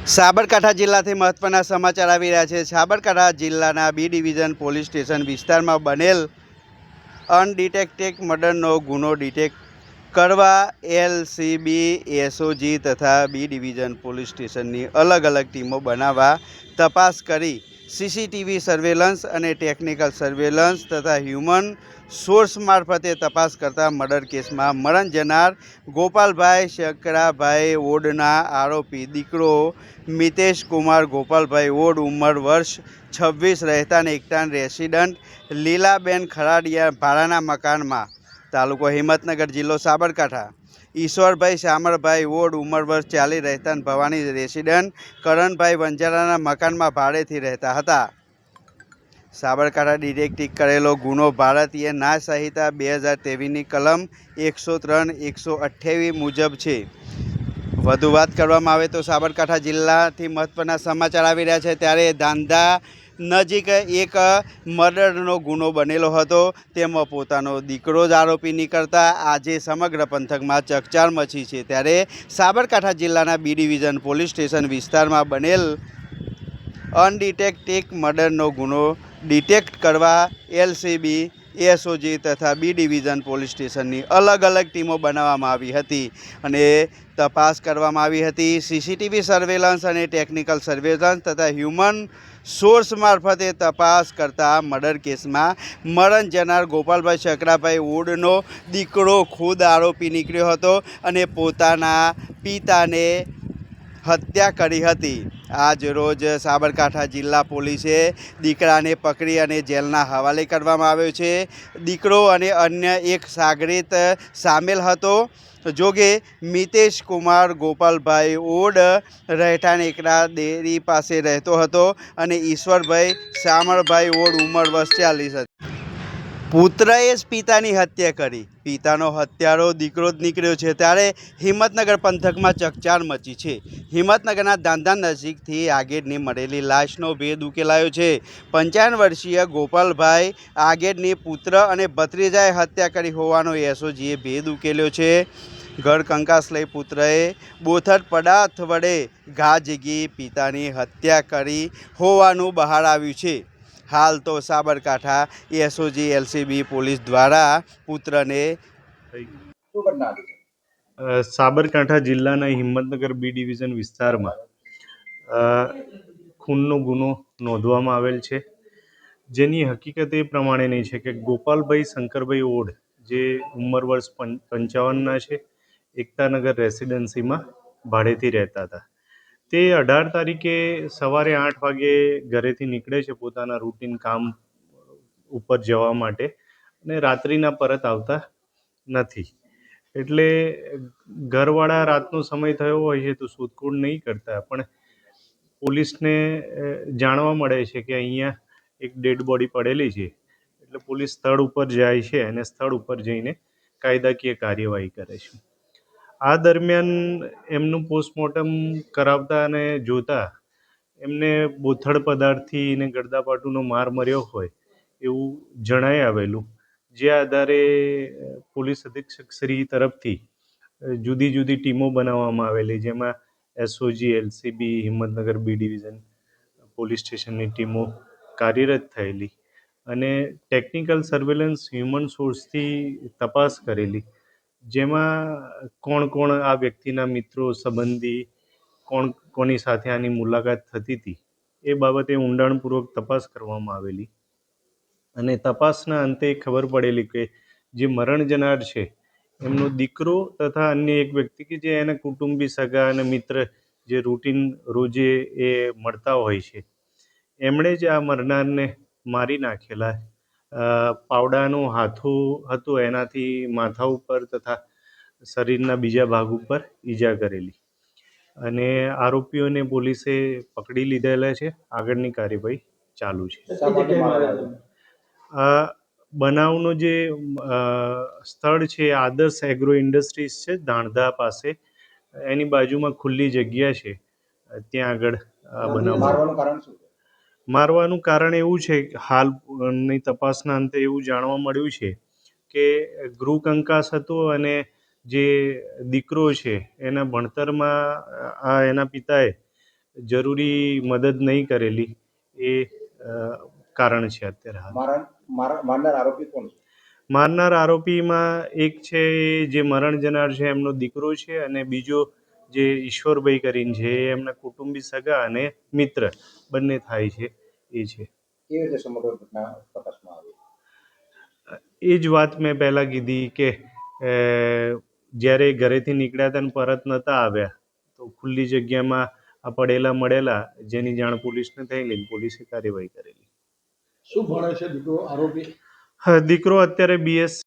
સાબરકાંઠા જિલ્લાથી મહત્વના સમાચાર આવી રહ્યા છે। સાબરકાંઠા જિલ્લાના બી ડિવિઝન પોલીસ સ્ટેશન વિસ્તારમાં બનેલ અનડિટેક્ટેડ મર્ડરનો ગુનો ડિટેક્ટ કરવા એલસીબી, એસઓજી તથા બી ડિવિઝન પોલીસ સ્ટેશનની અલગ અલગ ટીમો બનાવવા તપાસ કરી સીસીટીવી સર્વેલન્સ અને ટેકનિકલ સર્વેલન્સ તથા હ્યુમન સોર્સ મારફતે તપાસ કરતા મર્ડર કેસમાં મરણ જનાર ગોપાલભાઈ શકરાભાઈ ઓડના આરોપી દીકરો મિતેશ કુમાર ગોપાલભાઈ ઓડ, ઉંમર વર્ષ 26, રહેતા એકટાણ, રેસિડન્ટ લીલાબેન ખરાડિયા, ભાડાના મકાનમાં, તાલુકો હિંમતનગર, જિલ્લો સાબરકાંઠા। ઈશ્વરભાઈ શામળભાઈ ઓડ, ઉંમર વર્ષ 40, રહેતા ભવાની, રેસિડન્ટ કરણભાઈ વંજારાના મકાનમાં ભાડેથી રહેતા હતા। સાબરકાંઠા ડિટેક્ટ કરેલો ગુનો ભારતીય ન્યાય સંહિતા 2023ની કલમ 103, 128 મુજબ છે। વધુ વાત કરવામાં આવે તો સાબરકાંઠા જિલ્લાથી મહત્વના સમાચાર આવી રહ્યા છે। ત્યારે ધાંધા નજીક એક મર્ડરનો ગુનો બનેલો હતો, તેમાં પોતાનો દીકરો જ આરોપી નીકળતા આજે સમગ્ર પંથકમાં ચકચાર મચી છે। ત્યારે સાબરકાંઠા જિલ્લાના બી ડિવિઝન પોલીસ સ્ટેશન વિસ્તારમાં બનેલ અનડિટેક્ટેડ મર્ડરનો ગુનો ડિટેક્ટ કરવા એલસીબી, એસઓજી તથા બી ડિવિઝન પોલીસ સ્ટેશનની અલગ અલગ ટીમો બનાવવામાં આવી હતી અને તપાસ કરવામાં આવી હતી। સીસીટીવી સર્વેલન્સ અને ટેકનિકલ સર્વેલન્સ તથા હ્યુમન સોર્સ મારફતે તપાસ કરતા મર્ડર કેસમાં મરણ જનાર ગોપાલભાઈ શકરાભાઈ ઓડનો દીકરો ખુદ આરોપી નીકળ્યો હતો અને પોતાના પિતાને હત્યા કરી હતી। આજ રોજ સાબરકાંઠા જિલ્લા પોલીસે દીકરાને પકડી અને જેલના હવાલે કરવામાં આવ્યો છે। દીકરો અને અન્ય એક સાગરીત સામેલ હતો। જોકે મિતેશ કુમાર ગોપાલભાઈ ઓડ રહેઠાણ એકડા ડેરી પાસે રહેતો હતો અને ઈશ્વરભાઈ શામળભાઈ ઓડ, ઉંમર વર્ષ 40 હતી। પુત્રએ જ પિતાની હત્યા કરી, પિતાનો હત્યારો દીકરો જ નીકળ્યો છે। ત્યારે હિંમતનગર પંથકમાં ચકચાર મચી છે। હિંમતનગરના ધાંધા નજીકથી આગેડની મળેલી લાશનો ભેદ ઉકેલાયો છે। 55 વર્ષીય ગોપાલભાઈ આગેડની પુત્ર અને ભત્રીજાએ હત્યા કરી હોવાનો એસઓજીએ ભેદ ઉકેલ્યો છે। ઘર કંકાસ લઈ પુત્રએ બોથડ પદાર્થ વડે ઘા ઝીકી પિતાની હત્યા કરી હોવાનું બહાર આવ્યું છે। હાલ તો સાબરકાંઠા એસઓજી, એલસીબી પોલીસ દ્વારા પુત્રને સાબરકાંઠા જિલ્લાના હિંમતનગર બી ડિવિઝન વિસ્તારમાં ખૂનનો ગુનો નોંધવામાં આવેલ છે, જેની હકીકત એ પ્રમાણેની છે કે ગોપાલભાઈ શંકરભાઈ ઓડ, જે ઉંમર વર્ષ 55ના છે, એકતાનગર રેસિડેન્સીમાં ભાડેથી રહેતા હતા। તે 18 તારીખે સવારે 8 વાગે ઘરેથી નીકળે છે પોતાના રૂટીન કામ ઉપર જવા માટે અને રાત્રિના પરત આવતા નથી। એટલે ઘરવાળા રાતનો સમય થયો હોય છે તો શોધખોળ નહીં કરતા, પણ પોલીસને જાણવા મળે છે કે અહીંયા એક ડેડ બોડી પડેલી છે। એટલે પોલીસ સ્થળ ઉપર જાય છે અને સ્થળ ઉપર જઈને કાયદાકીય કાર્યવાહી કરે છે। આ દરમિયાન એમનું પોસ્ટમોર્ટમ કરાવતા અને જોતા એમને બોથડ પદાર્થથી ને ગડદાપાટુનો માર મર્યો હોય એવું જણાઈ આવેલું, જે આધારે પોલીસ અધિક્ષક શ્રી તરફથી જુદી જુદી ટીમો બનાવવામાં આવેલી, જેમાં SOG, LCB, Himmatnagar B division police સ્ટેશનની ટીમો કાર્યરત થયેલી અને ટેકનિકલ સર્વેલન્સ હ્યુમન સોર્સથી તપાસ કરેલી, જેમાં કોણ કોણ આ વ્યક્તિના મિત્રો, સંબંધી, કોની સાથે આની મુલાકાત થતી હતી એ બાબતે ઊંડાણપૂર્વક તપાસ કરવામાં આવેલી અને તપાસના અંતે ખબર પડેલી કે જે મરણ જનાર છે એમનો દીકરો તથા અન્ય એક વ્યક્તિ કે જે એના કુટુંબી, સગા અને મિત્ર જે રૂટીન રોજે એ મળતા હોય છે, એમણે જ આ મરનારને મારી નાખેલા। પાવડાનું હાથું હતું, એનાથી માથા ઉપર તથા શરીરના બીજા ભાગ ઉપર ઈજા કરેલી અને આરોપીઓને પોલીસે પકડી લીધેલા છે। આગળની કાર્યવાહી ચાલુ છે। આ બનાવનો જે સ્થળ છે આદર્શ એગ્રો ઇન્ડસ્ટ્રીઝ છે, ધાણધા પાસે, એની બાજુમાં ખુલ્લી જગ્યા છે, ત્યાં આગળ આ બનાવ મારવાનું કારણ એવું છે કે હાલની તપાસના અંતે એવું જાણવા મળ્યું છે કે ગૃહ કંકાસ હતો અને જે દીકરો છે એના ભણતરમાં આ એના પિતાએ જરૂરી મદદ નહીં કરેલી એ કારણ છે અત્યારે હાલ. મારનાર આરોપી કોણ છે? મારનાર આરોપીમાં એક છે જે મરણ જનાર છે એમનો દીકરો છે, અને બીજો જે ઈશ્વરભાઈ કરીને છે એ એમના કુટુંબી સગા અને મિત્ર બંને થાય છે એ છે. કેવી રીતે સમગ્ર ઘટના પ્રકાશમાં આવી? એ જ વાત મેં પહેલાં કીધી કે જ્યારે ઘરેથી નીકળ્યા હતા ને પરત નહોતા આવ્યા તો ખુલ્લી જગ્યામાં આ પડેલા મળેલા, જેની જાણ પોલીસને થયેલી, પોલીસે કાર્યવાહી કરેલી. શું ભણે છે દીકરો આરોપી? હા, દીકરો અત્યારે BS